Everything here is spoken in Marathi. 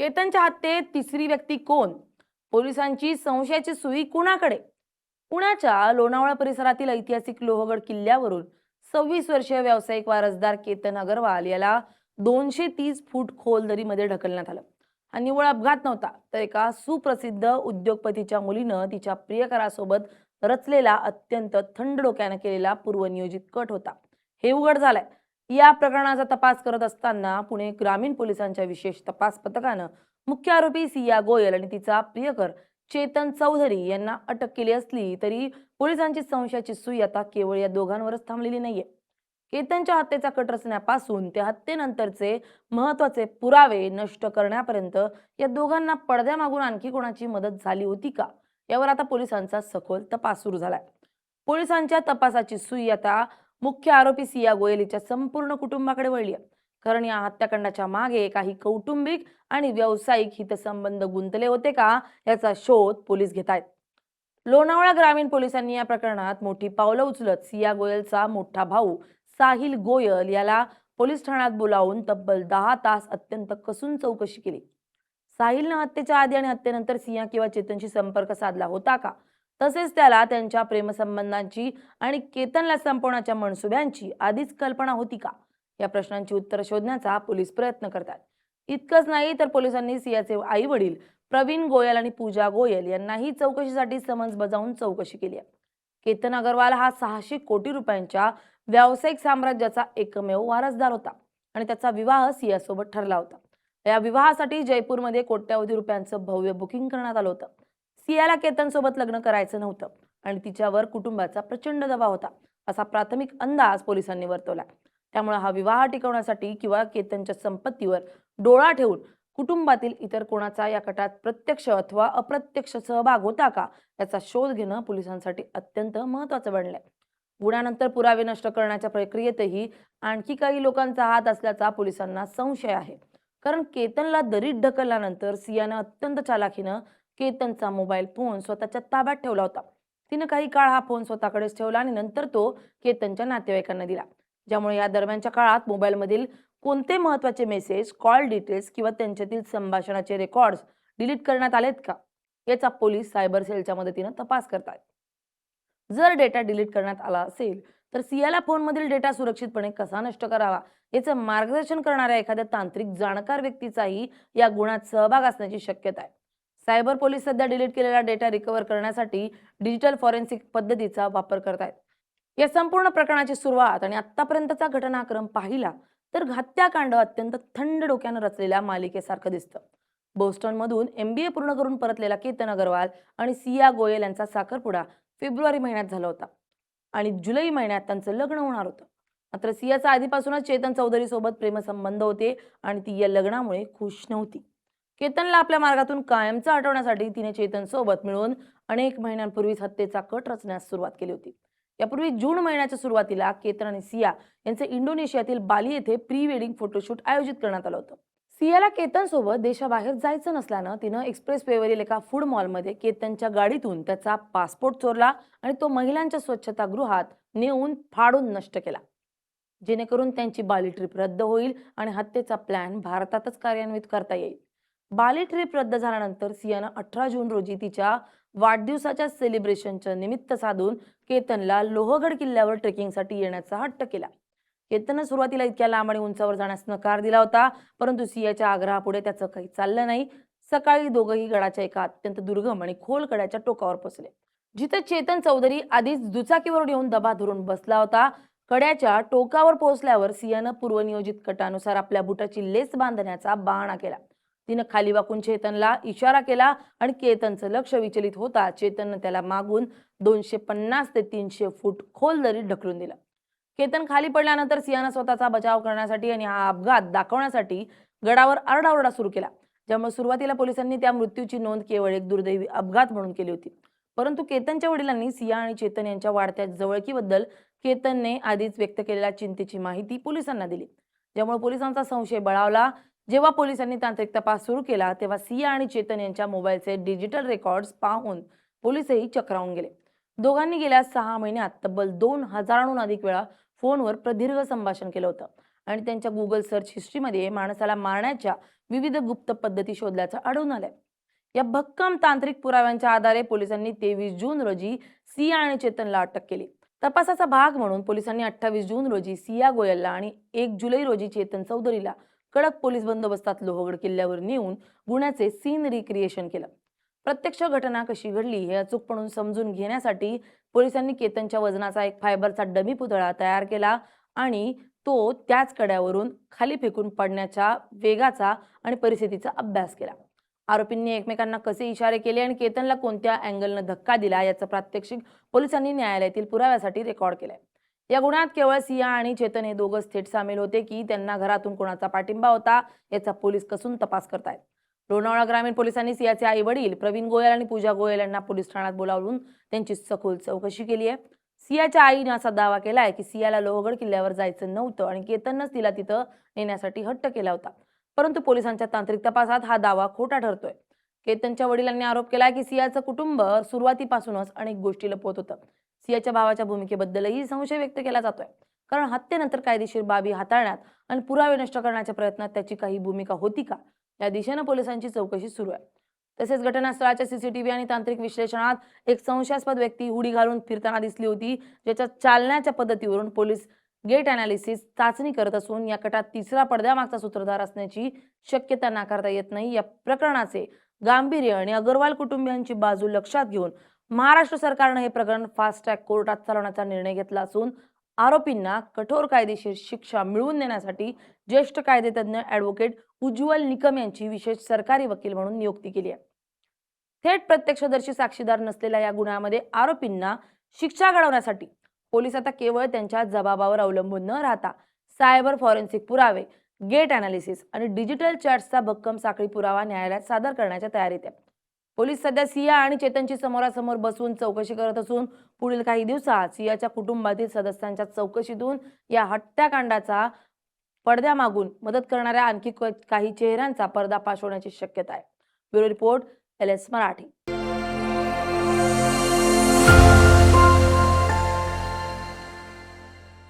केतनच्या हत्येत तिसरी व्यक्ती कोण? पोलिसांची संशयाची सुई कुणाकडे? पुण्याच्या लोणावळा परिसरातील ऐतिहासिक लोहगड किल्ल्यावरून 26 वर्षीय व्यावसायिक वारसदार केतन अग्रवाल याला 230 फूट खोल दरीमध्ये ढकलण्यात आलं. हा निव्वळ अपघात नव्हता, तर एका सुप्रसिद्ध उद्योगपतीच्या मुलीनं तिच्या प्रियकरासोबत रचलेला अत्यंत थंड डोक्यानं केलेला पूर्वनियोजित कट होता. हे उघड झालंय. या प्रकरणाचा तपास करत असताना पुणे ग्रामीण पोलिसांच्या विशेष तपास पथकानं मुख्य आरोपी सिया गोयल आणि तिचा प्रियकर चेतन चौधरी यांना अटक केली असली तरी पोलिसांची संशयाची सुई आता केवळ या दोघांवरच थांबलेली नाहीये. केतनच्या हत्येचा कट रचण्यापासून ते हत्येनंतरचे महत्वाचे पुरावे नष्ट करण्यापर्यंत या दोघांना पडद्यामागून आणखी कोणाची मदत झाली होती का, यावर आता पोलिसांचा सखोल तपास सुरू झालाय. पोलिसांच्या तपासाची सुई आता मुख्य आरोपी सिया गोयल हिच्या संपूर्ण कुटुंबाकडे वळली आहे. कारण या हत्याकांडाच्या मागे काही कौटुंबिक आणि व्यावसायिक हितसंबंध गुंतले होते का, याचा शोध पोलीस घेत आहेत. लोणावळा ग्रामीण पोलिसांनी या प्रकरणात मोठी पावलं उचलत सिया गोयलचा मोठा भाऊ साहिल गोयल याला पोलीस ठाण्यात बोलावून तब्बल 10 तास अत्यंत कसून चौकशी केली. साहिलनं हत्येच्या आधी आणि हत्येनंतर सिया किंवा चेतनशी संपर्क साधला होता का, तसेच त्याला त्यांच्या प्रेमसंबंधांची आणि केतनला संपवण्याच्या मनसुब्यांची आधीच कल्पना होती का, या प्रश्नांची उत्तरं शोधण्याचा पोलीस प्रयत्न करतात. इतकंच नाही तर पोलिसांनी सियाचे आई वडील प्रवीण गोयल आणि पूजा गोयल यांनाही चौकशीसाठी समन्स बजावून चौकशी केली आहे. केतन अग्रवाल हा 600 कोटी रुपयांच्या व्यावसायिक साम्राज्याचा एकमेव वारसदार होता आणि त्याचा विवाह सियासोबत ठरला होता. या विवाहासाठी जयपूरमध्ये कोट्यावधी रुपयांचं भव्य बुकिंग करण्यात आलं होतं. सियाला केतन सोबत लग्न करायचं नव्हतं आणि तिच्यावर कुटुंबाचा प्रचंड दबाव होता, असा प्राथमिक अंदाज पोलिसांनी वर्तवला. त्यामुळे हा विवाह टिकवण्यासाठी किंवा केतनच्या संपत्तीवर डोळा ठेवून कुटुंबातील इतर कोणाचा या कटात प्रत्यक्ष अथवा अप्रत्यक्ष सहभाग होता का, याचा शोध घेणं पोलिसांसाठी अत्यंत महत्त्वाचं बनलंय. गुन्ह्यानंतर पुरावे नष्ट करण्याच्या प्रक्रियेतही आणखी काही लोकांचा हात असल्याचा पोलिसांना संशय आहे. कारण केतनला दरीत ढकलल्यानंतर सियानं अत्यंत चालाखीनं केतनचा मोबाईल फोन स्वतःच्या ताब्यात ठेवला होता. तिनं काही काळ हा फोन स्वतःकडेच ठेवला आणि नंतर तो केतनच्या नातेवाईकांना दिला. ज्यामुळे या दरम्यानच्या काळात मोबाईलमधील कोणते महत्त्वाचे मेसेज, कॉल डिटेल्स किंवा त्यांच्यातील संभाषणाचे रेकॉर्ड्स डिलीट करण्यात आलेत का, याचा पोलीस सायबर सेलच्या मदतीनं तपास करतात. जर डेटा डिलीट करण्यात आला असेल तर सियाला फोनमधील डेटा सुरक्षितपणे कसा नष्ट करावा याचं मार्गदर्शन करणाऱ्या एखाद्या तांत्रिक जाणकार व्यक्तीचाही या गुन्ह्यात सहभाग असण्याची शक्यता आहे. सायबर पोलीस सध्या डिलीट केलेला डेटा रिकव्हर करण्यासाठी डिजिटल फॉरेन्सिक पद्धतीचा वापर करतायत. या संपूर्ण प्रकरणाची सुरुवात आणि आतापर्यंतचा घटनाक्रम पाहिला तर हत्याकांड अत्यंत थंड डोक्यानं रचलेल्या मालिकेसारखं दिसतं. बोस्टनमधून MBA पूर्ण करून परतलेला केतन अग्रवाल आणि सिया गोयल यांचा साखरपुडा फेब्रुवारी महिन्यात झाला होता आणि जुलै महिन्यात त्यांचं लग्न होणार होतं. मात्र सियाचा आधीपासूनच चेतन चौधरी सोबत प्रेमसंबंध होते आणि ती या लग्नामुळे खुश नव्हती. केतनला आपल्या मार्गातून कायमचा हटवण्यासाठी तिने चेतन सोबत मिळून अनेक महिन्यांपूर्वीच हत्येचा कट रचण्यास सुरुवात केली होती. यापूर्वी जून महिन्याच्या सुरुवातीला केतन आणि सिया यांचे इंडोनेशियातील बाली येथे प्री वेडिंग फोटोशूट आयोजित करण्यात आलं होतं. सियाला केतन सोबत देशाबाहेर जायचं नसल्यानं तिनं एक्सप्रेसवेवरील एका फूड मॉलमध्ये केतनच्या गाडीतून त्याचा पासपोर्ट चोरला आणि तो महिलांच्या स्वच्छतागृहात नेऊन फाडून नष्ट केला, जेणेकरून त्यांची बाली ट्रिप रद्द होईल आणि हत्येचा प्लॅन भारतातच कार्यान्वित करता येईल. बाली ट्रिप रद्द झाल्यानंतर सियानं 18 जून रोजी तिच्या वाढदिवसाच्या सेलिब्रेशनचं निमित्त साधून केतनला लोहगड किल्ल्यावर ट्रेकिंगसाठी येण्याचा हट्ट केला. केतननं सुरुवातीला इतक्या लांब आणि उंचावर जाण्यास नकार दिला होता, परंतु सियाच्या आग्रहापुढे त्याचं काही चाललं नाही. सकाळी दोघंही गडाच्या एका अत्यंत दुर्गम आणि खोल कड्याच्या टोकावर पोहोचले, जिथे चेतन चौधरी आधीच दुचाकीवर येऊन दबा धरून बसला होता. कड्याच्या टोकावर पोहोचल्यावर सियानं पूर्वनियोजित कटानुसार आपल्या बुटाची लेस बांधण्याचा बहाणा केला. तिनं खाली वाकून चेतनला इशारा केला आणि केतनचं लक्ष विचलित होता चेतननं त्याला मागून 250 ते 300 फूट खोल दरीत ढकलून दिलं. केतन खाली पडल्यानंतर सियानं स्वतःचा बचाव करण्यासाठी आणि हा अपघात दाखवण्यासाठी गडावर आरडाओरडा सुरू केला. ज्यामुळे सुरुवातीला पोलिसांनी त्या मृत्यूची नोंद केवळ एक दुर्दैवी अपघात म्हणून केली होती. परंतु केतनच्या वडिलांनी सिया आणि चेतन यांच्या वाढत्या जवळकीबद्दल केतनने आधीच व्यक्त केलेल्या चिंतेची माहिती पोलिसांना दिली, ज्यामुळे पोलिसांचा संशय बळावला. जेव्हा पोलिसांनी तांत्रिक तपास सुरू केला तेव्हा सिया आणि चेतन यांच्या मोबाईलचे डिजिटल रेकॉर्ड्स पाहून पोलिसही चक्रावून गेले. दोघांनी गेल्या 6 महिन्यात तब्बल 2000हून अधिक वेळा फोनवर प्रदीर्घ संभाषण केलं होतं आणि त्यांच्या गुगल सर्च हिस्ट्रीमध्ये माणसाला मारण्याच्या विविध गुप्त पद्धती शोधल्याचं आढळून आलंय. या भक्कम तांत्रिक पुराव्यांच्या आधारे पोलिसांनी 23 जून रोजी सिया आणि चेतनला अटक केली. तपासाचा भाग म्हणून पोलिसांनी 28 जून रोजी सिया गोयलला आणि 1 जुलै रोजी चेतन चौधरीला कडक पोलीस बंदोबस्तात लोहगड किल्ल्यावर नेऊन गुन्ह्याचे सीन रिक्रिएशन केलं. प्रत्यक्ष घटना कशी घडली हे अचूकपणे समजून घेण्यासाठी पोलिसांनी केतनच्या वजनाचा एक फायबरचा डमी पुतळा तयार केला आणि तो त्याच कड्यावरून खाली फेकून पडण्याच्या वेगाचा आणि परिस्थितीचा अभ्यास केला. आरोपींनी एकमेकांना कसे इशारे केले आणि केतनला कोणत्या अँगलनं धक्का दिला याचं प्रात्यक्षिक पोलिसांनी न्यायालयातील पुराव्यासाठी रेकॉर्ड केलंय. या गुन्ह्यात केवळ सिया आणि चेतन हे दोघंच थेट सामील होते की त्यांना घरातून कोणाचा पाठिंबा होता याचा पोलीस कसून तपास करतायत. लोणावळा ग्रामीण पोलिसांनी सियाचे आई वडील प्रवीण गोयल आणि पूजा गोयल यांना पोलीस ठाण्यात बोलावून त्यांची सखोल चौकशी केली आहे. सियाच्या आईने असा दावा केलाय की सियाला लोहगड किल्ल्यावर जायचं नव्हतं आणि केतननंच तिला तिथं नेण्यासाठी हट्ट केला होता. परंतु पोलिसांच्या तांत्रिक तपासात हा दावा खोटा ठरतोय. केतनच्या वडिलांनी आरोप केलाय की सियाचं कुटुंब सुरुवातीपासूनच अनेक गोष्टी लपवत होतं. सियाच्या भावाच्या भूमिकेबद्दलही संशय व्यक्त केला जातोय, कारण हत्येनंतर कायदेशीर बाबी हाताळण्यात आणि पुरावे नष्ट करण्याच्या प्रयत्नात त्याची काही भूमिका होती का या दिशेनं पोलिसांची चौकशी सुरू आहे. तसेच घटनास्थळाच्या सीसीटीव्ही आणि तांत्रिक विश्लेषणात एक संशयास्पद व्यक्ती हुडी घालून फिरताना दिसली होती, ज्याच्या चालण्याच्या पद्धतीवरून पोलीस गेट अनालिसिस चाचणी करत असून या कटात तिसरा पडद्यामागचा सूत्रधार असण्याची शक्यता नाकारता येत नाही. या प्रकरणाचे गांभीर्य आणि अग्रवाल कुटुंबियांची बाजू लक्षात घेऊन महाराष्ट्र सरकारनं हे प्रकरण फास्ट ट्रॅक कोर्टात चालवण्याचा निर्णय घेतला असून आरोपींना कठोर कायदेशीर शिक्षा मिळवून देण्यासाठी ज्येष्ठ कायदेतज्ञ ॲडव्होकेट उज्ज्वल निकम यांची विशेष सरकारी वकील म्हणून नियुक्ती केली आहे. थेट प्रत्यक्षदर्शी साक्षीदार नसलेल्या या गुन्ह्यामध्ये आरोपींना शिक्षा घडवण्यासाठी पोलीस आता केवळ त्यांच्या जबाबावर अवलंबून न राहता सायबर फॉरेन्सिक पुरावे, गेट अनालिसिस आणि डिजिटल चॅट्सचा भक्कम साखळी पुरावा न्यायालयात सादर करण्याच्या तयारीत आहे. पोलीस सध्या सिया आणि चेतनची समोरासमोर बसून चौकशी करत असून पुढील काही दिवसात सियाच्या कुटुंबातील सदस्यांच्या चौकशीतून या हत्याकांडाचा पडद्यामागून मदत करणाऱ्या आणखी काही चेहऱ्यांचा पर्दाफाश होण्याची शक्यता आहे. Bureau report, LS Marathi.